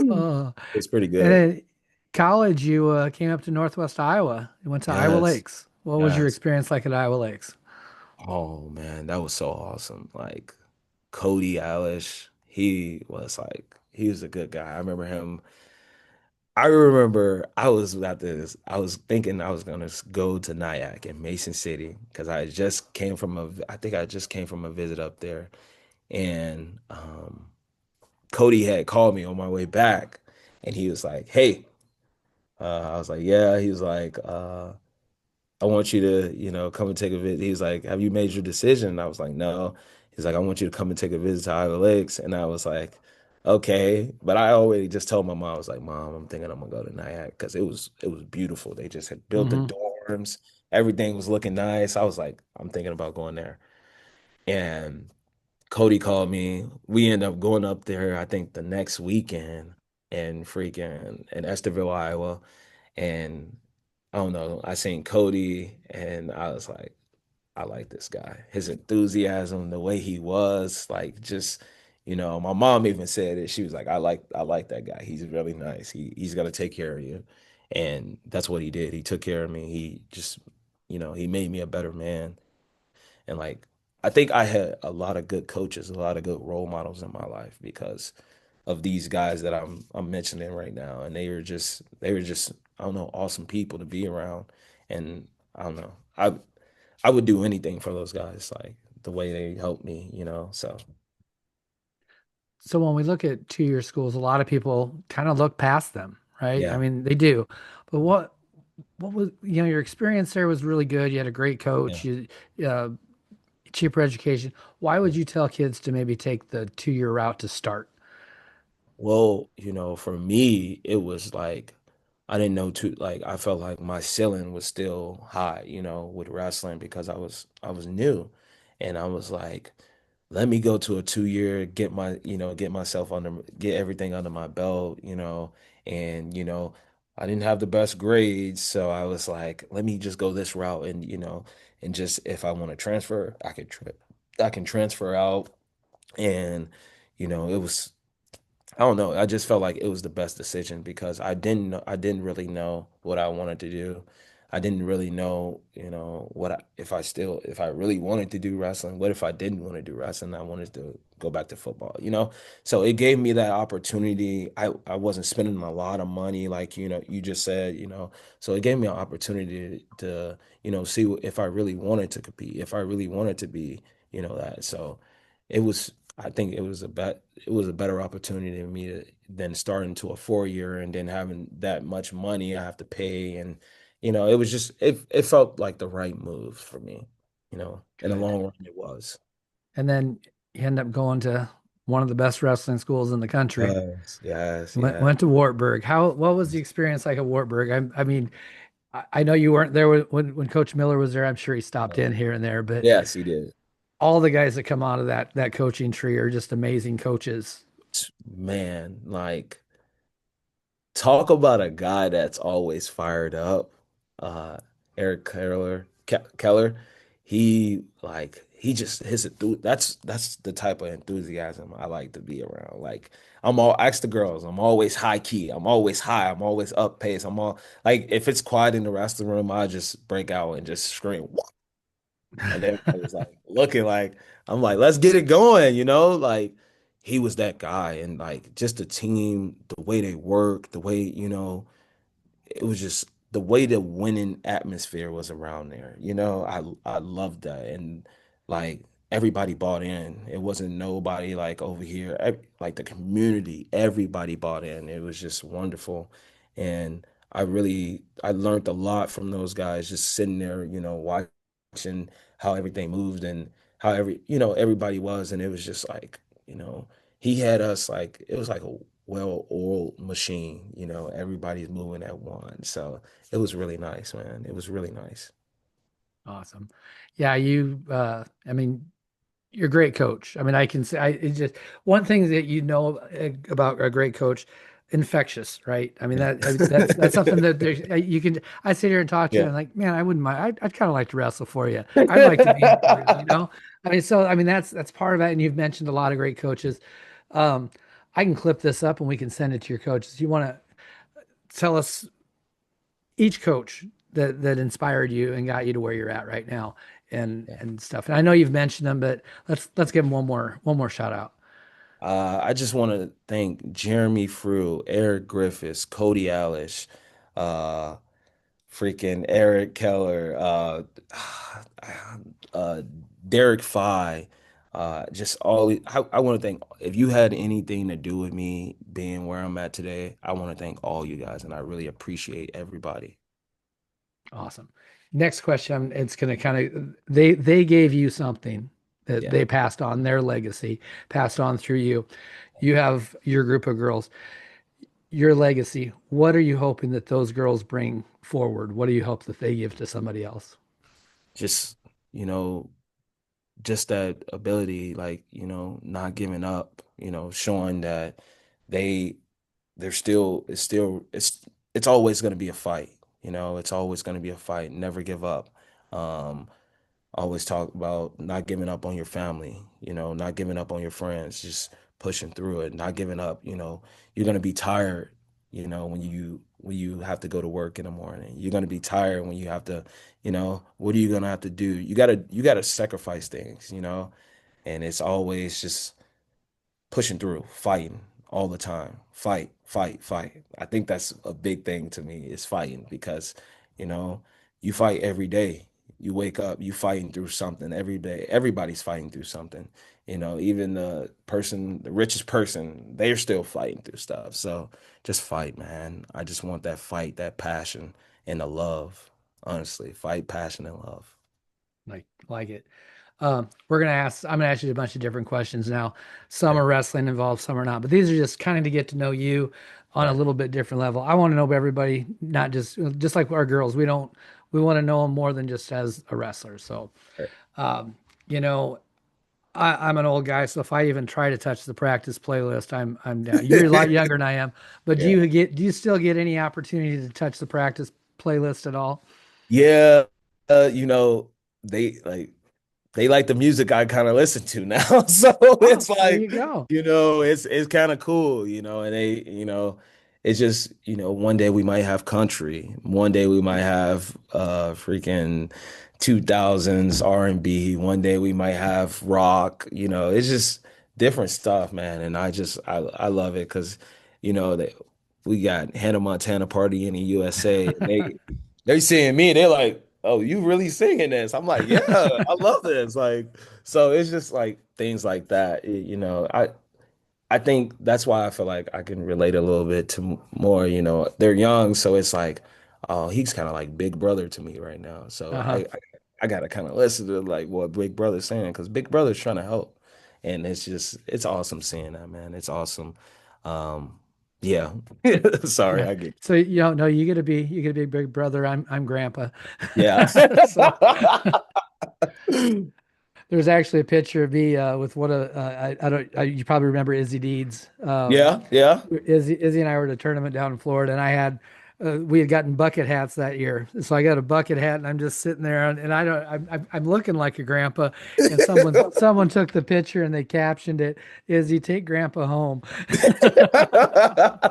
[SPEAKER 1] Oh,
[SPEAKER 2] it's pretty
[SPEAKER 1] and
[SPEAKER 2] good.
[SPEAKER 1] then college, you came up to Northwest Iowa. You went to Iowa
[SPEAKER 2] Yes,
[SPEAKER 1] Lakes. What was your
[SPEAKER 2] yes.
[SPEAKER 1] experience like at Iowa Lakes?
[SPEAKER 2] Oh man, that was so awesome. Like Cody Alish, he was a good guy. I remember I was at this, I was thinking I was gonna go to Nyack in Mason City because I think I just came from a visit up there. And Cody had called me on my way back and he was like, hey, I was like, yeah. He was like, I want you to, come and take a visit. He was like, have you made your decision? And I was like, no. He's like, I want you to come and take a visit to Iowa Lakes. And I was like, okay. But I already just told my mom, I was like, Mom, I'm thinking I'm gonna go to Nyack because it was beautiful. They just had built the
[SPEAKER 1] Hmm.
[SPEAKER 2] dorms, everything was looking nice. I was like, I'm thinking about going there. And Cody called me. We ended up going up there, I think the next weekend in Estherville, Iowa. And I don't know, I seen Cody and I was like, I like this guy. His enthusiasm, the way he was, like just, my mom even said it. She was like, I like that guy. He's really nice. He's gonna take care of you. And that's what he did. He took care of me. He just, he made me a better man. And like I think I had a lot of good coaches, a lot of good role models in my life because of these guys that I'm mentioning right now. And they were just I don't know, awesome people to be around. And I don't know. I would do anything for those guys, like the way they helped me, So
[SPEAKER 1] So when we look at two-year schools, a lot of people kind of look past them, right? I
[SPEAKER 2] yeah.
[SPEAKER 1] mean, they do. But what was, your experience there was really good. You had a great
[SPEAKER 2] Yeah.
[SPEAKER 1] coach, uh, cheaper education. Why would you tell kids to maybe take the two-year route to start?
[SPEAKER 2] Well, for me, it was like I didn't know too like I felt like my ceiling was still high, with wrestling because I was new. And I was like, let me go to a 2 year, get myself get everything under my belt, and I didn't have the best grades, so I was like, let me just go this route and and just if I want to transfer, I can transfer out and it was I don't know. I just felt like it was the best decision because I didn't really know what I wanted to do. I didn't really know, if I really wanted to do wrestling, what if I didn't want to do wrestling? I wanted to go back to football. So it gave me that opportunity. I wasn't spending a lot of money like, you just said. So it gave me an opportunity to, see if I really wanted to compete, if I really wanted to be, that. So it was I think it was a better opportunity to me than starting to a 4 year and then having that much money I have to pay. And it was just it felt like the right move for me, in the
[SPEAKER 1] Good.
[SPEAKER 2] long run it was.
[SPEAKER 1] And then you end up going to one of the best wrestling schools in the country.
[SPEAKER 2] Yes, yes,
[SPEAKER 1] Went
[SPEAKER 2] yeah.
[SPEAKER 1] went to Wartburg. What was the experience like at Wartburg? I mean, I know you weren't there when Coach Miller was there. I'm sure he stopped in here and there, but
[SPEAKER 2] Yes, he did.
[SPEAKER 1] all the guys that come out of that coaching tree are just amazing coaches.
[SPEAKER 2] Man, like talk about a guy that's always fired up. Uh, Eric Keller, he just that's the type of enthusiasm I like to be around. Like ask the girls, I'm always high key, I'm always high, I'm always up pace. I'm all like if it's quiet in the wrestling room, I just break out and just scream. "Wah!" And everybody was like looking like I'm like, let's get it going, like he was that guy and like just the team, the way they work, the way, it was just the way the winning atmosphere was around there. I loved that. And like everybody bought in. It wasn't nobody like over here. Like the community, everybody bought in. It was just wonderful. And I learned a lot from those guys just sitting there, watching how everything moved and everybody was. And it was just like, he had us like, it was like a well-oiled machine. Everybody's moving at one. So it was really nice, man. It was really nice.
[SPEAKER 1] Awesome. Yeah, I mean, you're a great coach. I mean, I can say it's just one thing that about a great coach, infectious, right? I mean
[SPEAKER 2] Yeah.
[SPEAKER 1] that's something that you can. I sit here and talk to you,
[SPEAKER 2] Yeah.
[SPEAKER 1] and like, man, I wouldn't mind. I'd kind of like to wrestle for you. I'd like to be in for you. I mean, that's part of it. And you've mentioned a lot of great coaches. Um, I can clip this up and we can send it to your coaches. You want to tell us each coach that inspired you and got you to where you're at right now
[SPEAKER 2] Yeah.
[SPEAKER 1] and stuff. And I know you've mentioned them, but let's give them one more shout out.
[SPEAKER 2] I just want to thank Jeremy Frew, Eric Griffiths, Cody Alish, uh, freaking Eric Keller, uh, Derek Fye, just I want to thank, if you had anything to do with me being where I'm at today, I want to thank all you guys, and I really appreciate everybody.
[SPEAKER 1] Awesome. Next question. It's going to kind of they gave you something that
[SPEAKER 2] Yeah.
[SPEAKER 1] they passed on their legacy, passed on through you. You have your group of girls, your legacy. What are you hoping that those girls bring forward? What do you hope that they give to somebody else?
[SPEAKER 2] Just, you know, just that ability, like, not giving up, showing that they they're still it's always going to be a fight. It's always going to be a fight. Never give up. um Always talk about not giving up on your family, not giving up on your friends, just pushing through it, not giving up. You're going to be tired, when you have to go to work in the morning. You're going to be tired when you have to, what are you going to have to do? You got to sacrifice things, and it's always just pushing through, fighting all the time. Fight, fight, fight. I think that's a big thing to me is fighting because, you know, you fight every day. You wake up, you fighting through something every day. Everybody's fighting through something. Even the richest person, they're still fighting through stuff. So just fight, man. I just want that fight, that passion, and the love. Honestly, fight, passion, and love.
[SPEAKER 1] Like it. I'm gonna ask you a bunch of different questions now. Some
[SPEAKER 2] Okay.
[SPEAKER 1] are wrestling involved, some are not, but these are just kind of to get to know you on a
[SPEAKER 2] Right.
[SPEAKER 1] little bit different level. I want to know everybody, not just like our girls. We want to know them more than just as a wrestler. So,
[SPEAKER 2] Right.
[SPEAKER 1] um, you know, I'm an old guy, so if I even try to touch the practice playlist, I'm down. You're a lot younger than I am, but
[SPEAKER 2] Yeah.
[SPEAKER 1] do you still get any opportunity to touch the practice playlist at all?
[SPEAKER 2] Yeah. They like the music I kind of listen to now. So
[SPEAKER 1] Oh,
[SPEAKER 2] it's
[SPEAKER 1] there
[SPEAKER 2] like,
[SPEAKER 1] you go.
[SPEAKER 2] it's kind of cool, and it's just, one day we might have country, one day we might have freaking 2000s R&B, one day we might have rock, it's just different stuff, man. And I love it because, they we got Hannah Montana Party in the USA, and they seeing me, they're like, "Oh, you really singing this?" I'm like, "Yeah, I love this." Like, so it's just like things like that. I think that's why I feel like I can relate a little bit to more. They're young, so it's like, oh, he's kind of like Big Brother to me right now. So
[SPEAKER 1] Uh-huh.
[SPEAKER 2] I gotta kind of listen to like what Big Brother's saying because Big Brother's trying to help, and it's awesome seeing that, man. It's awesome. Um, yeah. Sorry,
[SPEAKER 1] Yeah.
[SPEAKER 2] I get
[SPEAKER 1] So no, you get to be big brother. I'm grandpa.
[SPEAKER 2] yeah.
[SPEAKER 1] So there's actually a picture of me with I don't you probably remember Izzy Deeds.
[SPEAKER 2] Yeah, yeah.
[SPEAKER 1] Izzy and I were at a tournament down in Florida, and we had gotten bucket hats that year. So I got a bucket hat, and I'm just sitting there, and I don't I'm looking like a grandpa. And someone took the picture and they captioned it, "Izzy, take grandpa home."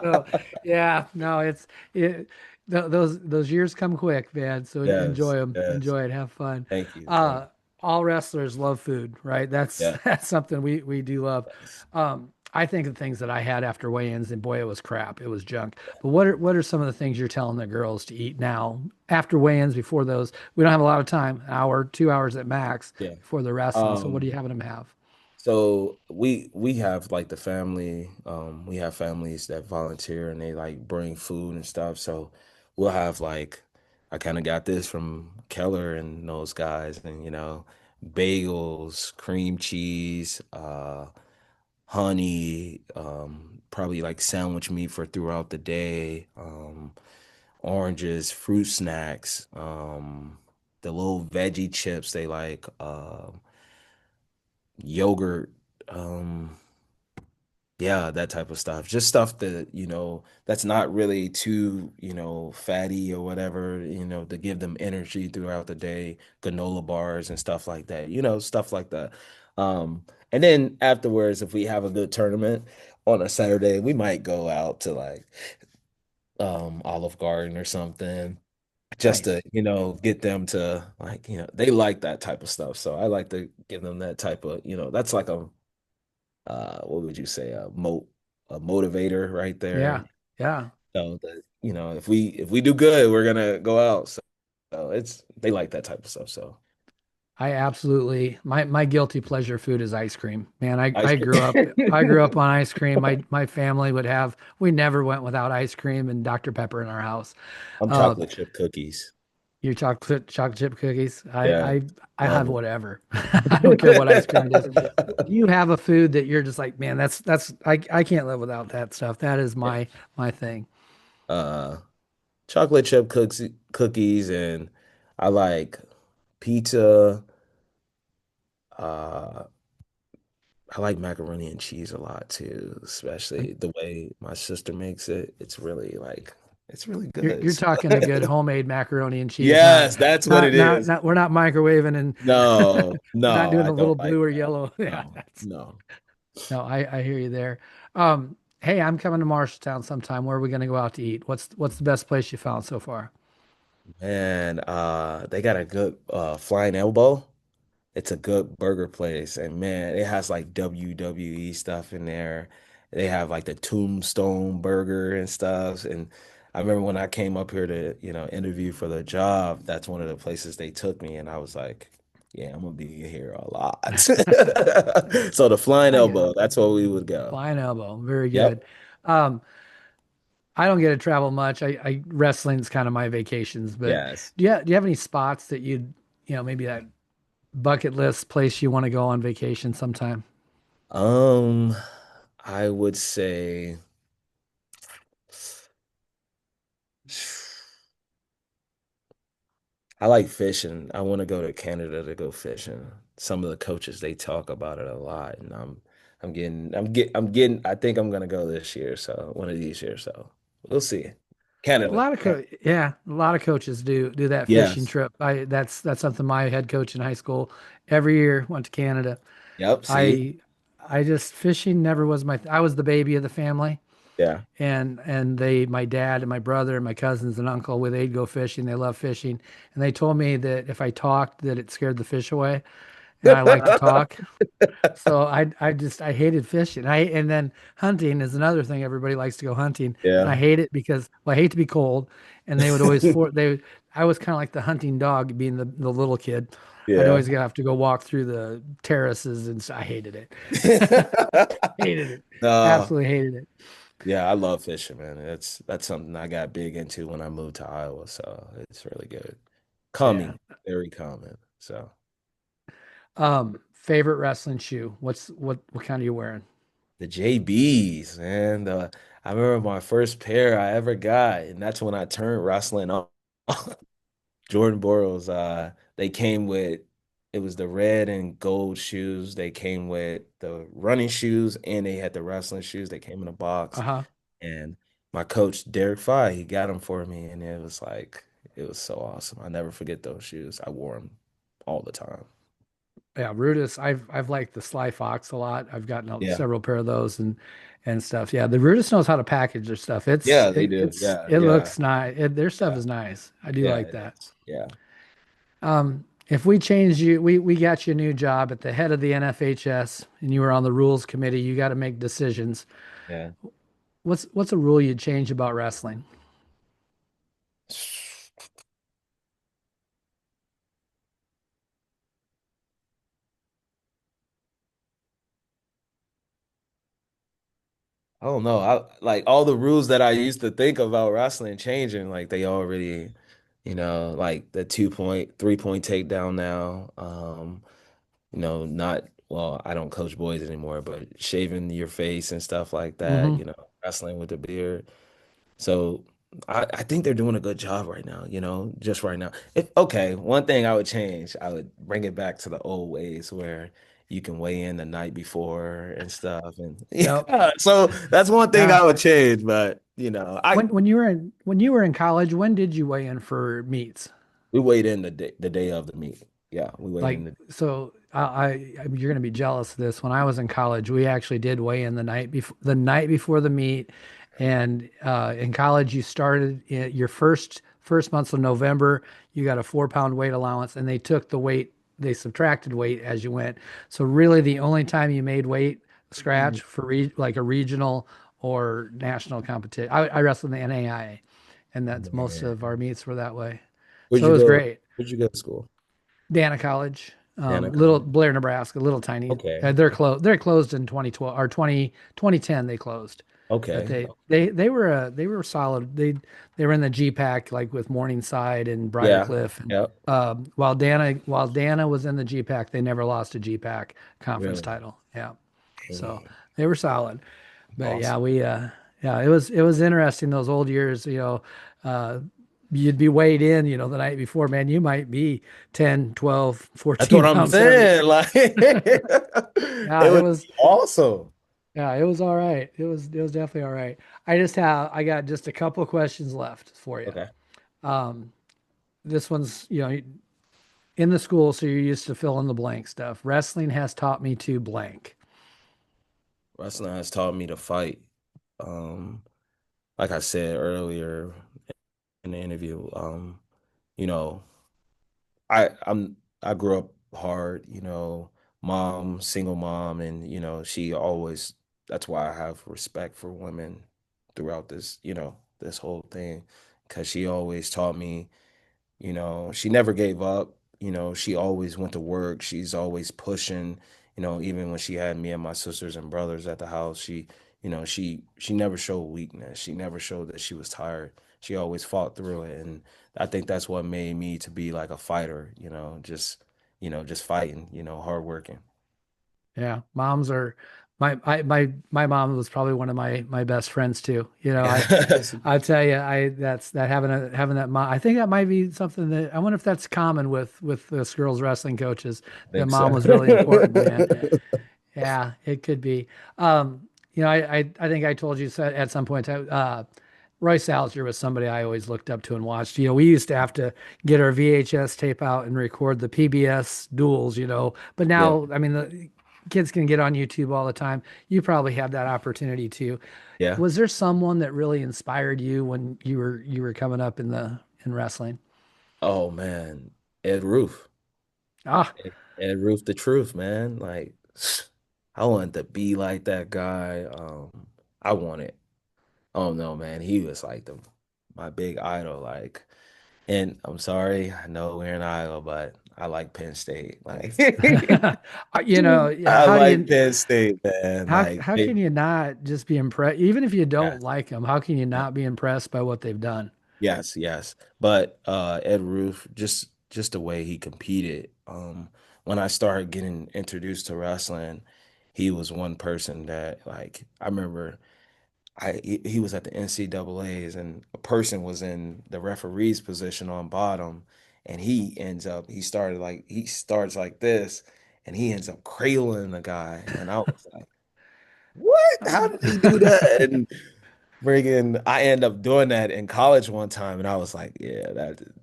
[SPEAKER 1] So yeah, no, it those years come quick, man. So enjoy
[SPEAKER 2] Yes,
[SPEAKER 1] them,
[SPEAKER 2] yes.
[SPEAKER 1] enjoy it, have fun.
[SPEAKER 2] Thank you. Thank
[SPEAKER 1] Uh, all wrestlers love food, right? That's
[SPEAKER 2] Yeah.
[SPEAKER 1] that's something we do love.
[SPEAKER 2] Yes.
[SPEAKER 1] I think of things that I had after weigh-ins, and boy, it was crap, it was junk. But what are some of the things you're telling the girls to eat now after weigh-ins? Before those, we don't have a lot of time, an hour, 2 hours at max
[SPEAKER 2] Yeah.
[SPEAKER 1] before the wrestling. So what are you
[SPEAKER 2] Um,
[SPEAKER 1] having them have?
[SPEAKER 2] so we have like the family, we have families that volunteer and they like bring food and stuff. So we'll have like I kind of got this from Keller and those guys and bagels, cream cheese, honey, probably like sandwich meat for throughout the day. Oranges, fruit snacks, the little veggie chips they like, yogurt, um, yeah, that type of stuff. Just stuff that, that's not really too, fatty or whatever, to give them energy throughout the day, granola bars and stuff like that, stuff like that. And then afterwards, if we have a good tournament on a Saturday, we might go out to like Olive Garden or something just
[SPEAKER 1] Nice.
[SPEAKER 2] to, get them to like, they like that type of stuff. So I like to give them that type of, that's like what would you say, a motivator right
[SPEAKER 1] Yeah.
[SPEAKER 2] there.
[SPEAKER 1] Yeah.
[SPEAKER 2] So that, if we do good, we're gonna go out. So it's they like that type of stuff. So
[SPEAKER 1] I absolutely my guilty pleasure food is ice cream. Man,
[SPEAKER 2] ice
[SPEAKER 1] I grew
[SPEAKER 2] cream.
[SPEAKER 1] up on ice cream. My family would have we never went without ice cream and Dr. Pepper in our house.
[SPEAKER 2] I'm
[SPEAKER 1] Uh,
[SPEAKER 2] chocolate chip cookies.
[SPEAKER 1] your chocolate chip cookies.
[SPEAKER 2] Yeah,
[SPEAKER 1] I
[SPEAKER 2] love
[SPEAKER 1] have
[SPEAKER 2] them.
[SPEAKER 1] whatever. I don't care what ice cream it is. Do you have a food that you're just like, man, that's I can't live without that stuff. That is my thing.
[SPEAKER 2] Uh, chocolate chip cookies, and I like pizza. Uh, I like macaroni and cheese a lot too, especially the way my sister makes it. It's really good.
[SPEAKER 1] You're talking a good homemade macaroni and cheese,
[SPEAKER 2] Yes, that's what it is.
[SPEAKER 1] not we're not microwaving and
[SPEAKER 2] No,
[SPEAKER 1] we're not
[SPEAKER 2] no,
[SPEAKER 1] doing
[SPEAKER 2] I
[SPEAKER 1] the
[SPEAKER 2] don't
[SPEAKER 1] little
[SPEAKER 2] like
[SPEAKER 1] blue or
[SPEAKER 2] that.
[SPEAKER 1] yellow. Yeah,
[SPEAKER 2] No,
[SPEAKER 1] that's
[SPEAKER 2] no.
[SPEAKER 1] no, I hear you there. Hey, I'm coming to Marshalltown sometime. Where are we gonna go out to eat? What's the best place you found so far?
[SPEAKER 2] Man, they got a good flying elbow. It's a good burger place, and man, it has like WWE stuff in there. They have like the Tombstone burger and stuff. And I remember when I came up here to, interview for the job, that's one of the places they took me, and I was like, yeah, I'm gonna be here a lot. So the flying
[SPEAKER 1] I get it.
[SPEAKER 2] elbow, that's where we would go.
[SPEAKER 1] Flying elbow, very good.
[SPEAKER 2] Yep.
[SPEAKER 1] Um, I don't get to travel much. I wrestling's kind of my vacations, but
[SPEAKER 2] Yes.
[SPEAKER 1] do you have any spots that maybe that bucket list place you want to go on vacation sometime?
[SPEAKER 2] Um, I would say I like fishing. I want to go to Canada to go fishing. Some of the coaches they talk about it a lot, and I think I'm gonna go this year, so one of these years, so we'll see.
[SPEAKER 1] A
[SPEAKER 2] Canada.
[SPEAKER 1] lot of yeah, a lot of coaches do that fishing
[SPEAKER 2] Yes.
[SPEAKER 1] trip. That's something my head coach in high school every year went to Canada.
[SPEAKER 2] Yep. See.
[SPEAKER 1] I I just fishing never was I was the baby of the family
[SPEAKER 2] Yeah.
[SPEAKER 1] and my dad and my brother and my cousins and uncle where they'd go fishing. They love fishing. And they told me that if I talked that it scared the fish away. And I like to talk. So I hated fishing. And then hunting is another thing. Everybody likes to go hunting, and I
[SPEAKER 2] Yeah.
[SPEAKER 1] hate it because well, I hate to be cold. And they would always I was kind of like the hunting dog, being the little kid. I'd
[SPEAKER 2] Yeah.
[SPEAKER 1] always have to go walk through the terraces, and so I hated it. Hated it.
[SPEAKER 2] No.
[SPEAKER 1] Absolutely hated it.
[SPEAKER 2] Yeah, I love fishing, man. That's something I got big into when I moved to Iowa, so it's really good.
[SPEAKER 1] Yeah.
[SPEAKER 2] Calming, very calming. So
[SPEAKER 1] Favorite wrestling shoe. What kind are you wearing?
[SPEAKER 2] the JBs, man. I remember my first pair I ever got, and that's when I turned wrestling on. Jordan Boros, they came with it was the red and gold shoes. They came with the running shoes and they had the wrestling shoes. They came in a box.
[SPEAKER 1] Uh-huh.
[SPEAKER 2] And my coach, Derek Fye, he got them for me, and it was so awesome. I never forget those shoes. I wore them all the time.
[SPEAKER 1] Yeah, Rudis. I've liked the Sly Fox a lot. I've gotten
[SPEAKER 2] Yeah.
[SPEAKER 1] several pair of those and stuff. Yeah, the Rudis knows how to package their stuff.
[SPEAKER 2] Yeah, they do. Yeah,
[SPEAKER 1] It
[SPEAKER 2] yeah,
[SPEAKER 1] looks nice. Their stuff
[SPEAKER 2] yeah,
[SPEAKER 1] is nice. I do
[SPEAKER 2] yeah,
[SPEAKER 1] like
[SPEAKER 2] it
[SPEAKER 1] that.
[SPEAKER 2] is. Yeah,
[SPEAKER 1] If we changed you, we got you a new job at the head of the NFHS, and you were on the rules committee. You got to make decisions.
[SPEAKER 2] yeah.
[SPEAKER 1] What's a rule you'd change about wrestling?
[SPEAKER 2] I don't know. I like all the rules that I used to think about wrestling changing, like they already, like the 2 point, 3 point takedown now. Not well, I don't coach boys anymore, but shaving your face and stuff like that,
[SPEAKER 1] Hmm.
[SPEAKER 2] you know, wrestling with the beard. So I think they're doing a good job right now, you know, just right now. If okay, one thing I would change, I would bring it back to the old ways where you can weigh in the night before and stuff. And
[SPEAKER 1] Yep.
[SPEAKER 2] yeah, so that's one thing
[SPEAKER 1] Yeah.
[SPEAKER 2] I would change, but you know, I
[SPEAKER 1] When you were in college, when did you weigh in for meets?
[SPEAKER 2] we weighed in the day of the meet. Yeah, we weighed
[SPEAKER 1] Like,
[SPEAKER 2] in the
[SPEAKER 1] so you're going to be jealous of this. When I was in college, we actually did weigh in the night before the meet. And in college, you started your first months of November, you got a 4 pound weight allowance, and they took the weight, they subtracted weight as you went. So really, the only time you made weight scratch for like a regional or national competition, I wrestled in the NAIA, and that's most of our
[SPEAKER 2] man.
[SPEAKER 1] meets were that way.
[SPEAKER 2] Where'd
[SPEAKER 1] So it
[SPEAKER 2] you
[SPEAKER 1] was
[SPEAKER 2] go?
[SPEAKER 1] great.
[SPEAKER 2] Where'd you go to school?
[SPEAKER 1] Dana College, little
[SPEAKER 2] Danica.
[SPEAKER 1] Blair, Nebraska, little tiny.
[SPEAKER 2] Okay.
[SPEAKER 1] They're closed. They're closed in 2012 or 2010. They closed, but
[SPEAKER 2] Okay.
[SPEAKER 1] they were solid. They were in the G Pack like with Morningside and Briar
[SPEAKER 2] Yeah.
[SPEAKER 1] Cliff, and
[SPEAKER 2] Yep.
[SPEAKER 1] while Dana was in the G Pack, they never lost a G Pack conference
[SPEAKER 2] Really.
[SPEAKER 1] title. Yeah, so
[SPEAKER 2] Dang.
[SPEAKER 1] they were solid. But yeah,
[SPEAKER 2] Awesome.
[SPEAKER 1] yeah, it was interesting those old years, uh you'd be weighed in, the night before, man, you might be 10, 12,
[SPEAKER 2] That's
[SPEAKER 1] 14
[SPEAKER 2] what I'm
[SPEAKER 1] pounds heavy.
[SPEAKER 2] saying. Like it
[SPEAKER 1] Yeah, it
[SPEAKER 2] would
[SPEAKER 1] was
[SPEAKER 2] be awesome.
[SPEAKER 1] yeah, it was all right. It was definitely all right. I got just a couple of questions left for you.
[SPEAKER 2] Okay.
[SPEAKER 1] Um this one's, in the school, so you're used to fill in the blank stuff. Wrestling has taught me to blank.
[SPEAKER 2] Wrestling has taught me to fight. Um, like I said earlier in the interview, you know, I grew up hard, you know, mom, single mom, and you know, she always that's why I have respect for women throughout this, you know, this whole thing, because she always taught me. You know, she never gave up. You know, she always went to work. She's always pushing. You know, even when she had me and my sisters and brothers at the house, she never showed weakness. She never showed that she was tired. She always fought through it, and I think that's what made me to be like a fighter. Just fighting. You know, hard working.
[SPEAKER 1] Yeah, moms are my mom was probably one of my best friends too.
[SPEAKER 2] Yes,
[SPEAKER 1] I tell you, I that's that having that mom. I think that might be something that I wonder if that's common with us girls wrestling coaches.
[SPEAKER 2] I
[SPEAKER 1] That
[SPEAKER 2] think
[SPEAKER 1] mom
[SPEAKER 2] so.
[SPEAKER 1] was really important, man. Yeah, it could be. I think I told you at some point, Roy Salzer was somebody I always looked up to and watched. We used to have to get our VHS tape out and record the PBS duels, but
[SPEAKER 2] Yeah,
[SPEAKER 1] now, I mean, the kids can get on YouTube all the time. You probably have that opportunity too.
[SPEAKER 2] yeah.
[SPEAKER 1] Was there someone that really inspired you when you were coming up in wrestling?
[SPEAKER 2] Oh man, Ed Roof.
[SPEAKER 1] Ah,
[SPEAKER 2] Ed Roof, the truth, man. Like, I wanted to be like that guy. I wanted. Oh no, man. He was like my big idol. Like, and I'm sorry, I know we're in Iowa, but I like Penn State. Like, I
[SPEAKER 1] how do
[SPEAKER 2] like
[SPEAKER 1] you
[SPEAKER 2] Penn State, man. Like,
[SPEAKER 1] how can you not just be impressed? Even if you
[SPEAKER 2] yeah,
[SPEAKER 1] don't like them, how can you
[SPEAKER 2] yeah.
[SPEAKER 1] not be impressed by what they've done?
[SPEAKER 2] Yes, yes. But Ed Roof, just the way he competed. When I started getting introduced to wrestling, he was one person that like I remember he was at the NCAA's and a person was in the referee's position on bottom and he starts like this and he ends up cradling the guy and I was like, what? How did he do that? And friggin' I end up doing that in college one time and I was like, yeah,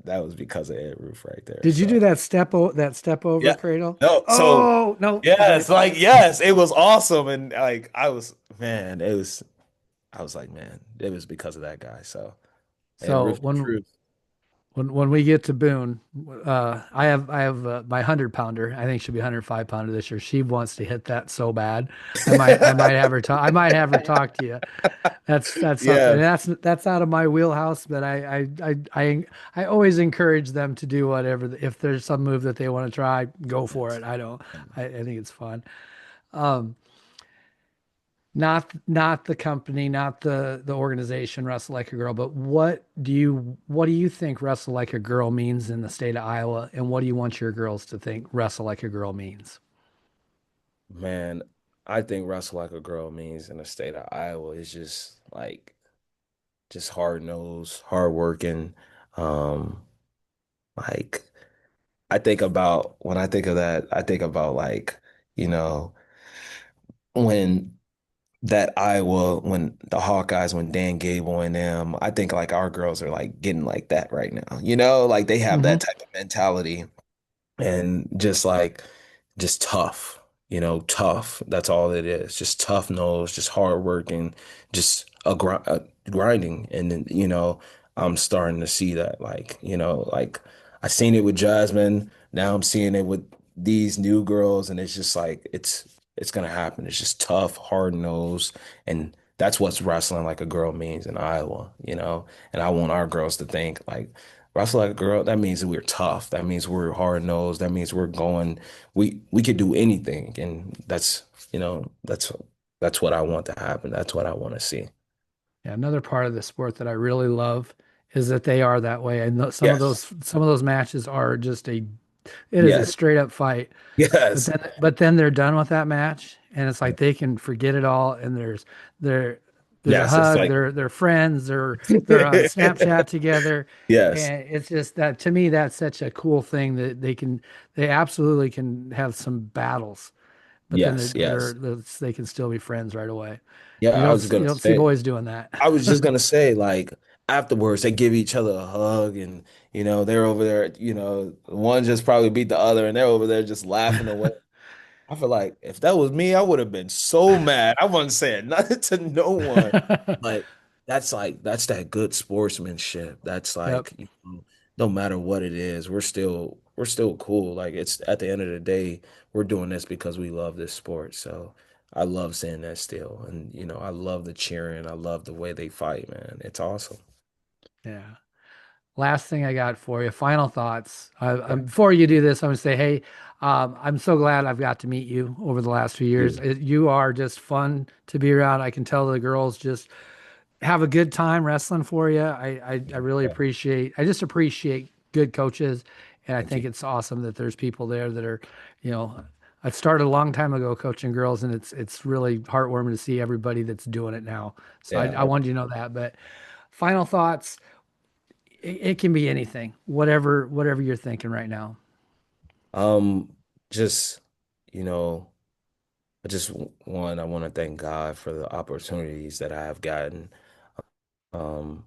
[SPEAKER 2] that was because of Ed Roof right there.
[SPEAKER 1] Did you
[SPEAKER 2] So
[SPEAKER 1] do that step over
[SPEAKER 2] yeah.
[SPEAKER 1] cradle?
[SPEAKER 2] No, so
[SPEAKER 1] Oh, no.
[SPEAKER 2] yes, like yes, it was awesome. And like I was like, man, it was because of that guy. So Ed
[SPEAKER 1] So
[SPEAKER 2] Roof the truth.
[SPEAKER 1] when we get to Boone, I have my 100 pounder. I think she'll be 105 pounder this year. She wants to hit that so bad. I might have her talk. I might have her talk to you. That's something.
[SPEAKER 2] Yeah.
[SPEAKER 1] And that's out of my wheelhouse. But I always encourage them to do whatever. If there's some move that they want to try, go for
[SPEAKER 2] Yes.
[SPEAKER 1] it. I don't. I think it's fun. Um, not the company, not the organization Wrestle Like a Girl, but what do you think Wrestle Like a Girl means in the state of Iowa, and what do you want your girls to think Wrestle Like a Girl means?
[SPEAKER 2] Man, I think wrestle like a girl means in the state of Iowa is just hard nosed, hard working. Um, like I think about when I think of that, I think about you know, when that Iowa, when the Hawkeyes, when Dan Gable and them, I think like our girls are like getting like that right now. Like they have that
[SPEAKER 1] Hmm.
[SPEAKER 2] type of mentality and just tough, tough. That's all it is. Just tough nose, just hard working, just grinding. And then, I'm starting to see that, like I seen it with Jasmine. Now I'm seeing it with these new girls, and it's just like it's gonna happen. It's just tough, hard nose, and that's what's wrestling like a girl means in Iowa. And I want our girls to think like wrestle like a girl, that means that we're tough. That means we're hard nosed. That means we could do anything. And that's what I want to happen. That's what I want to see.
[SPEAKER 1] Yeah, another part of the sport that I really love is that they are that way. I know
[SPEAKER 2] Yes.
[SPEAKER 1] some of those matches are just it is a
[SPEAKER 2] Yes.
[SPEAKER 1] straight up fight.
[SPEAKER 2] Yes.
[SPEAKER 1] But then they're done with that match, and it's like they can forget it all. And there there's a
[SPEAKER 2] Yes. It's
[SPEAKER 1] hug.
[SPEAKER 2] like
[SPEAKER 1] They're friends. They're on Snapchat together,
[SPEAKER 2] yes.
[SPEAKER 1] and it's just that to me that's such a cool thing that they absolutely can have some battles, but then
[SPEAKER 2] Yes. Yes.
[SPEAKER 1] they can still be friends right away.
[SPEAKER 2] Yeah, I was
[SPEAKER 1] You
[SPEAKER 2] gonna
[SPEAKER 1] don't see
[SPEAKER 2] say
[SPEAKER 1] boys doing that.
[SPEAKER 2] I was just gonna say, like, afterwards they give each other a hug and they're over there, one just probably beat the other and they're over there just laughing away. I feel like if that was me, I would have been so mad. I wasn't saying nothing to no one. But that's that good sportsmanship. That's
[SPEAKER 1] Yep.
[SPEAKER 2] like, no matter what it is, we're still cool. Like it's at the end of the day, we're doing this because we love this sport. So I love seeing that still. And I love the cheering. I love the way they fight, man. It's awesome.
[SPEAKER 1] Yeah. Last thing I got for you, final thoughts.
[SPEAKER 2] Yeah.
[SPEAKER 1] Before you do this, I'm going to say, hey, I'm so glad I've got to meet you over the last few years.
[SPEAKER 2] You.
[SPEAKER 1] You are just fun to be around. I can tell the girls just have a good time wrestling for you. I really
[SPEAKER 2] Yeah.
[SPEAKER 1] I just appreciate good coaches. And I
[SPEAKER 2] Thank you.
[SPEAKER 1] think it's awesome that there's people there that are, you know, I started a long time ago coaching girls, and it's really heartwarming to see everybody that's doing it now. So I
[SPEAKER 2] Yeah.
[SPEAKER 1] wanted you to know that. But final thoughts, it can be anything, whatever you're thinking right now.
[SPEAKER 2] Just, you know, I want to thank God for the opportunities that I have gotten. Um,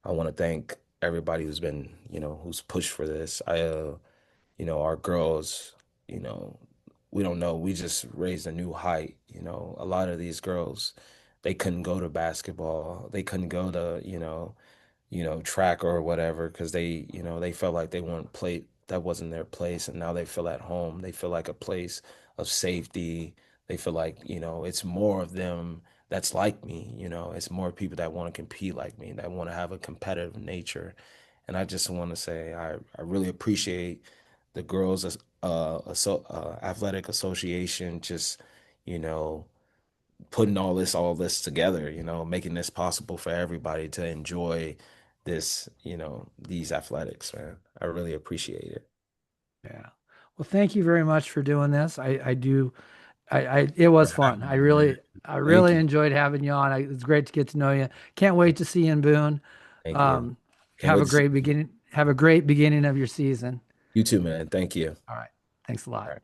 [SPEAKER 2] I want to thank everybody who's pushed for this. Our girls, you know, we don't know. We just raised a new height. A lot of these girls, they couldn't go to basketball. They couldn't go to, track or whatever because they felt like they weren't play that wasn't their place, and now they feel at home. They feel like a place of safety. They feel like, it's more of them that's like me. It's more people that want to compete like me, that want to have a competitive nature. And I just want to say I really appreciate the girls athletic association just, you know, putting all this together, making this possible for everybody to enjoy this, these athletics, man. I really appreciate it.
[SPEAKER 1] Yeah. Well, thank you very much for doing this. I do. It was
[SPEAKER 2] For
[SPEAKER 1] fun.
[SPEAKER 2] having me, man.
[SPEAKER 1] I
[SPEAKER 2] Thank
[SPEAKER 1] really
[SPEAKER 2] you.
[SPEAKER 1] enjoyed having you on. It's great to get to know you. Can't wait to see you in Boone.
[SPEAKER 2] Thank you.
[SPEAKER 1] Um,
[SPEAKER 2] Can't wait to see you.
[SPEAKER 1] have a great beginning of your season.
[SPEAKER 2] You too, man. Thank you.
[SPEAKER 1] All right. Thanks a
[SPEAKER 2] All
[SPEAKER 1] lot.
[SPEAKER 2] right.